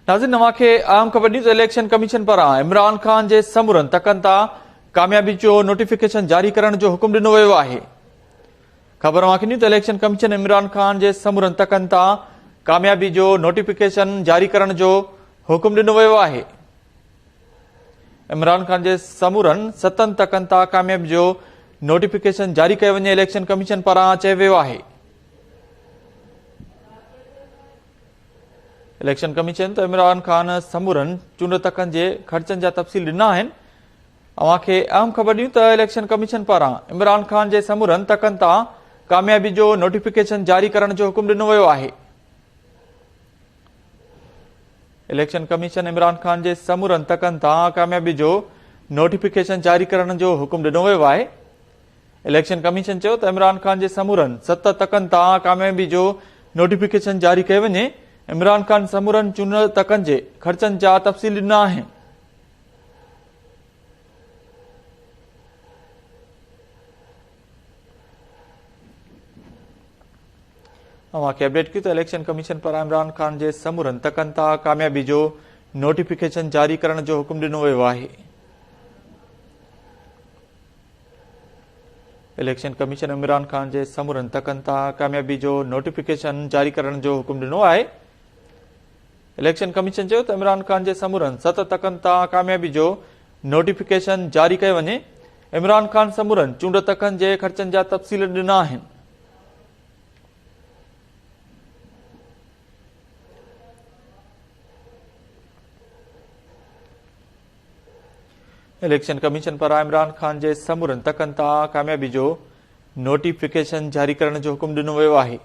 नाज़रीन, नवांखे आम ख़बर न्यूज़ इलेक्शन कमीशन पारां इमरान ख़ान जे समूरनि तकनि तां कामयाबी जो नोटिफिकेशन जारी करण जो हुकुम ॾिनो वियो आहे। ख़बर नवांखे news election commission Imran Khan जे समूरनि तकनि तां कामयाबी जो नोटिफिकेशन जारी करण जो हुकुम ॾिनो वियो आहे। इमरान ख़ान जे समूरनि 7 तकनि तां कामयाबी जो नोटिफिकेशन जारी कयो वञे इलेक्शन कमीशन पारां चयो वियो आहे। इलेक्शन कमीशन त इमरान ख़ान समूरनि चूंड तकनि जे ख़र्चनि जा तफ़सील ॾिना आहिनि। अव्हांखे अहम ख़बर ॾियूं त इलेक्शन कमीशन पारां इमरान ख़ान जे समूरनि तकनि तां कामयाबी जो नोटिफिकेशन जारी करण जो हुकुम ॾिनो वियो आहे। इलेक्शन कमीशन इमरान ख़ान जे समूरनि तकनि तां कामयाबी जो नोटिफिकेशन जारी करण जो हुकुम ॾिनो वियो आहे। इलेक्शन कमीशन चयो त इमरान ख़ान जे समूरनि 7 तकनि तां कामयाबी जो नोटिफिकेशन जारी कयो वञे। इमरान ख़ान समूरनि चूंड तकनि जे ख़र्चनि जा तफ़सील ॾिना आहिनि। अव्हांखे अपडेट कयूं त इलेक्शन कमीशन पारां इमरान ख़ान जे समूरनि तकनि तां कामयाबी जो नोटिफिकेशन जारी करण जो हुकुम ॾिनो वियो आहे। इलेक्शन कमीशन इमरान ख़ान जे समूरनि तकनि तां कामयाबी जो नोटिफिकेशन जारी करण जो हुकुम ॾिनो आहे। इलेक्शन कमीशन चयो त इमरान ख़ान जे समूरनि 7 तकनि तां कामयाबी जो नोटिफिकेशन जारी कयो वञे। इमरान ख़ान समूरनि चूंड तकनि जे ख़र्चनि जा तफ़सील ॾिना आहिनि। इलेक्शन कमीशन पारां इमरान ख़ान जे समूरनि तकनि तां कामयाबी जो नोटिफिकेशन जारी करण जो हुकुम ॾिनो वियो आहे।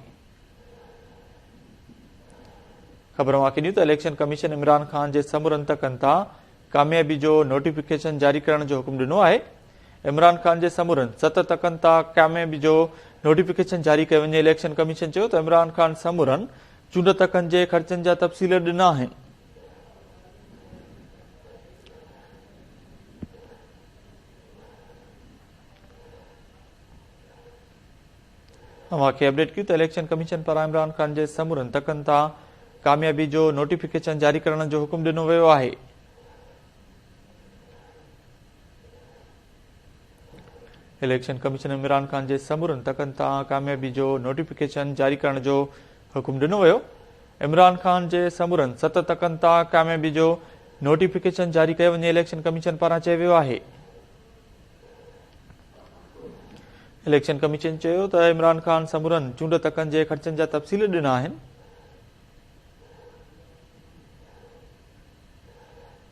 ख़बर अव्हांखे ॾियूं त इलेक्शन कमीशन इमरान ख़ान जे समूरनि तकनि तां कामयाबी जो नोटिफिकेशन जारी करण जो हुकुम ॾिनो आहे। इमरान ख़ान जे समूरनि 7 तकनि तां कामयाबी जो नोटिफिकेशन जारी कयो वञे। इलेक्शन कमीशन चयो त इमरान ख़ान समूरनि चूंड तकनि जे ख़र्चनि जा तफ़सील ॾिना आहिनि। अव्हांखे अपडेट कयूं त इलेक्शन कमीशन पारां इमरान ख़ान जे समूरनि तकनि तां कामयाबी जो नोटिफिकेशन जारी करण जो हुकुम ॾिनो वियो आहे। इलेक्शन कमीशन इमरान ख़ान जे समूरनि तकनि तां कामयाबी जो नोटिफिकेशन जारी करण जो हुकुम ॾिनो वियो। इमरान ख़ान जे समूरनि 7 तकनि तां कामयाबी जो नोटिफिकेशन जारी कयो वञे। इलेक्शन कमीशन पारां चयो वियो आहे। इलेक्शन कमीशन चयो त इमरान ख़ान समूरनि चूंड तकनि जे ख़र्चनि जा तफ़सील ॾिना आहिनि।